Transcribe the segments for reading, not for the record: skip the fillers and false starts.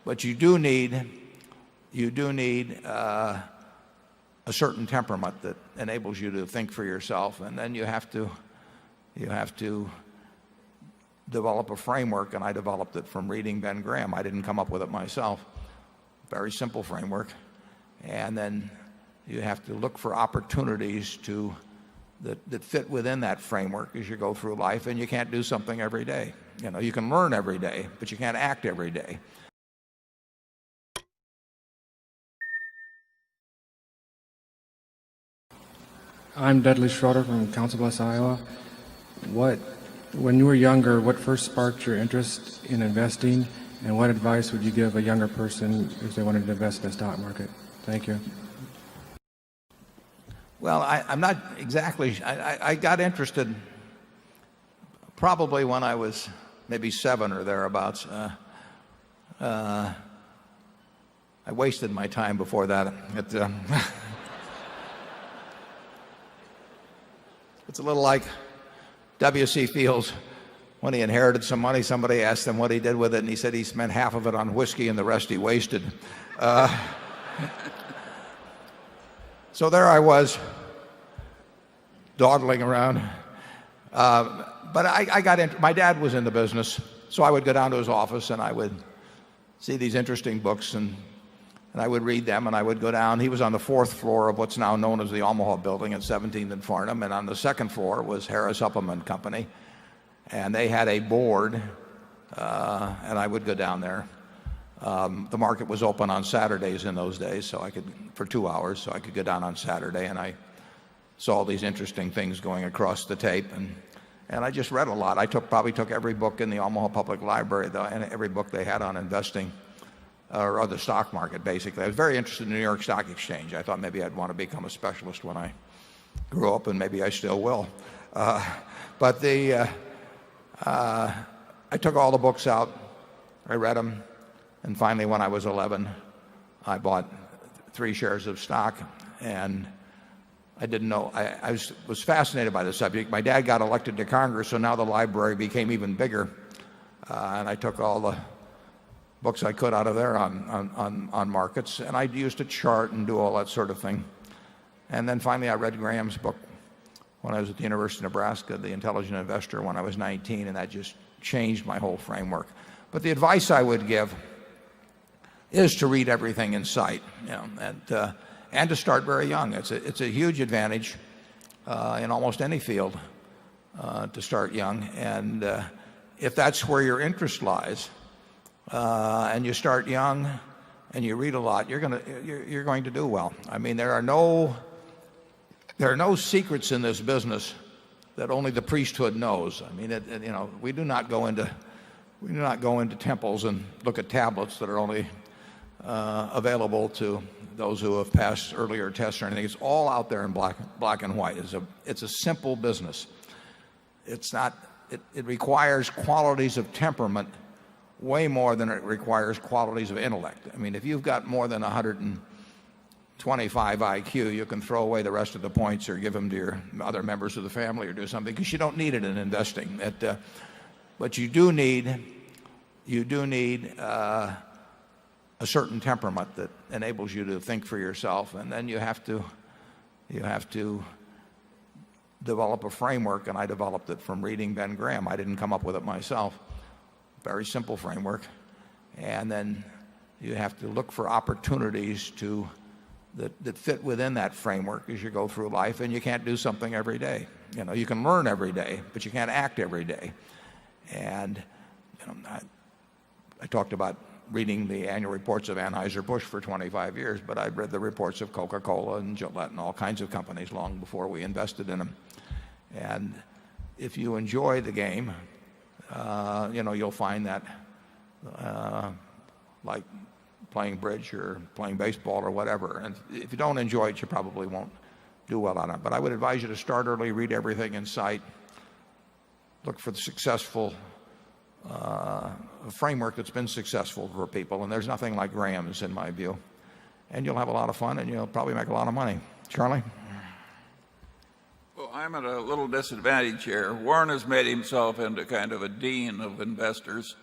But you do need a certain temperament that enables you to think for yourself, and then you have to develop a framework. And I developed it from reading Ben Graham. I didn't come up with it myself. Very simple framework. And then you have to look for opportunities that fit within that framework as you go through life. And you can't do something every day. You can learn every day, but you can't act every day. I'm Dudley Schroeder from Council Bluffs, Iowa. When you were younger, what first sparked your interest in investing, and what advice would you give a younger person if they wanted to invest in the stock market? Thank you. Well, I'm not exactly. I got interested probably when I was maybe 7 or thereabouts. I wasted my time before that. It's a little like W.C. Fields. When he inherited some money, somebody asked him what he did with it, and he said he spent half of it on whiskey and the rest he wasted. So there I was, dawdling around. But I got into, my dad was in the business, so I would go down to his office and I would see these interesting books, and I would read them, and I would go down. He was on the 4th floor of what's now known as the Omaha Building at 17th and Farnham, and on the 2nd floor was Harris Supplement Company, and they had a board, and I would go down there. The market was open on Saturdays in those days, so I could, for 2 hours, so I could go down on Saturday, and I saw all these interesting things going across the tape, and I just read a lot. I probably took every book in the Omaha Public Library, and every book they had on investing, or the stock market, basically. I was very interested in the New York Stock Exchange. I thought maybe I'd want to become a specialist when I grew up, and maybe I still will. But I took all the books out. I read them. And finally, when I was 11, I bought 3 shares of stock. And I didn't know. I was fascinated by the subject. My dad got elected to Congress, so now the library became even bigger. And I took all the books I could out of there on markets, and I used to chart and do all that sort of thing. And then finally I read Graham's book when I was at the University of Nebraska, The Intelligent Investor, when I was 19, and that just changed my whole framework. But the advice I would give is to read everything in sight, and to start very young. It's a huge advantage in almost any field to start young, and if that's where your interest lies, and you start young and you read a lot, you're going to do well. I mean, there are no secrets in this business that only the priesthood knows. I mean, we do not go into temples and look at tablets that are only available to those who have passed earlier tests or anything. It's all out there in black and white. It's a simple business. It requires qualities of temperament way more than it requires qualities of intellect. I mean, if you've got more than 125 IQ, you can throw away the rest of the points or give them to your other members of the family or do something, because you don't need it in investing. But you do need a certain temperament that enables you to think for yourself, and then you have to develop a framework. And I developed it from reading Ben Graham. I didn't come up with it myself. Very simple framework. And then you have to look for opportunities that fit within that framework as you go through life, and you can't do something every day. You can learn every day, but you can't act every day. And I talked about reading the annual reports of Anheuser-Busch for 25 years, but I'd read the reports of Coca-Cola and Gillette and all kinds of companies long before we invested in them. And if you enjoy the game, you'll find that like playing bridge or playing baseball or whatever. And if you don't enjoy it, you probably won't do well on it. But I would advise you to start early, read everything in sight, look for the successful framework that's been successful for people. And there's nothing like Graham's, in my view. And you'll have a lot of fun, and you'll probably make a lot of money. Charlie? Well, I'm at a little disadvantage here. Warren has made himself into kind of a dean of investors,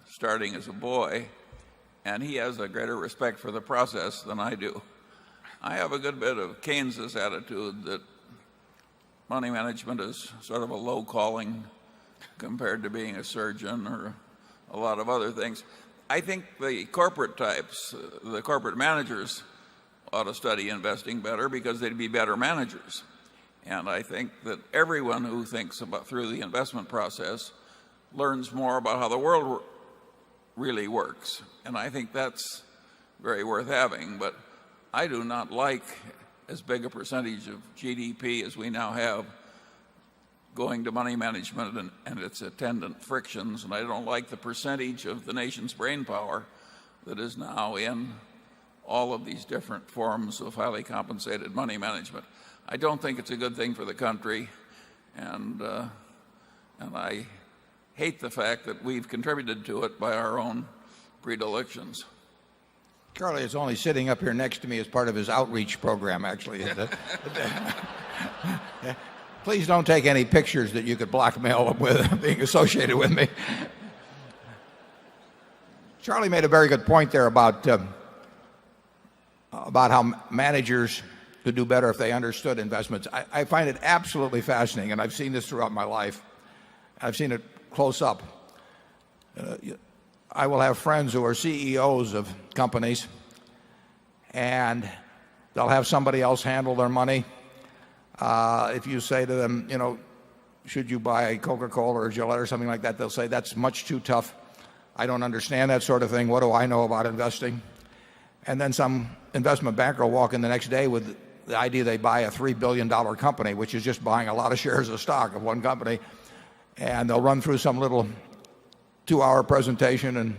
starting as a boy. and he has a greater respect for the process than I do. I have a good bit of Keynes's attitude that money management is sort of a low calling compared to being a surgeon or a lot of other things. I think the corporate types, the corporate managers, ought to study investing better because they'd be better managers. And I think that everyone who thinks about through the investment process learns more about how the world really works. And I think that's very worth having. But I do not like as big a percentage of GDP as we now have going to money management and its attendant frictions. And I don't like the percentage of the nation's brain power that is now in all of these different forms of highly compensated money management. I don't think it's a good thing for the country, and I hate the fact that we've contributed to it by our own predilections. Charlie is only sitting up here next to me as part of his outreach program, actually. Please don't take any pictures that you could blackmail him with being associated with me. Charlie made a very good point there about how managers could do better if they understood investments. I find it absolutely fascinating, and I've seen this throughout my life. I've seen it close up. I will have friends who are CEOs of companies, and they'll have somebody else handle their money. If you say to them, should you buy Coca-Cola or Gillette or something like that, they'll say, that's much too tough. I don't understand that sort of thing. What do I know about investing? And then some investment banker will walk in the next day with the idea they buy a $3 billion company, which is just buying a lot of shares of stock of one company. And they'll run through some little 2-hour presentation and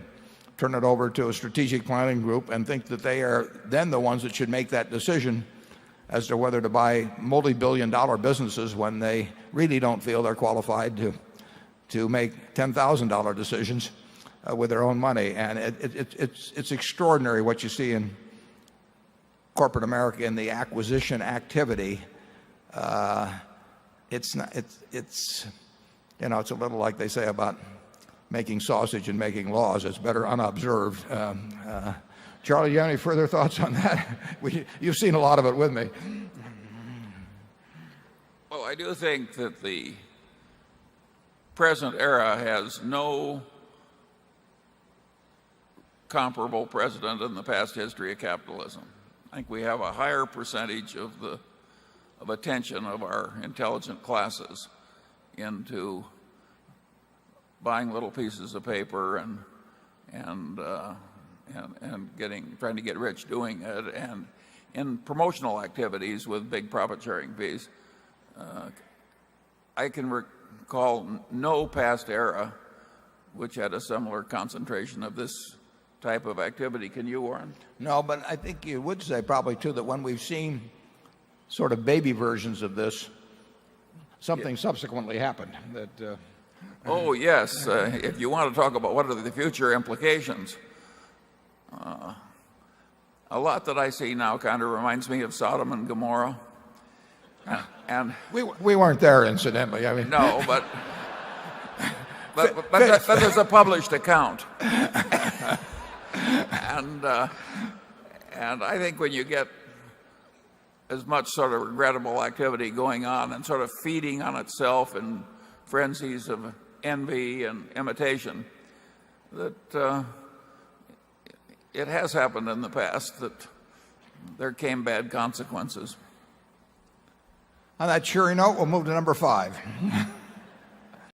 turn it over to a strategic planning group and think that they are then the ones that should make that decision as to whether to buy multi-billion-dollar businesses when they really don't feel they're qualified to make $10,000 decisions with their own money. And it's extraordinary what you see in corporate America in the acquisition activity. It's a little like they say about making sausage and making laws. It's better unobserved. Charlie, you have any further thoughts on that? You've seen a lot of it with me. Well, I do think that the present era has no comparable precedent in the past history of capitalism. I think we have a higher percentage of attention of our intelligent classes into buying little pieces of paper and trying to get rich doing it, and in promotional activities with big profit sharing fees. I can recall no past era which had a similar concentration of this type of activity. Can you, Warren? No, but I think you would say probably too that when we've seen sort of baby versions of this, something subsequently happened. Oh yes, if you want to talk about what are the future implications, a lot that I see now kind of reminds me of Sodom and Gomorrah. And we weren't there, incidentally. I mean, no, but there's a published account. And I think when you get as much sort of regrettable activity going on and sort of feeding on itself in frenzies of envy and imitation, that it has happened in the past that there came bad consequences. On that cheery note, we'll move to number 5.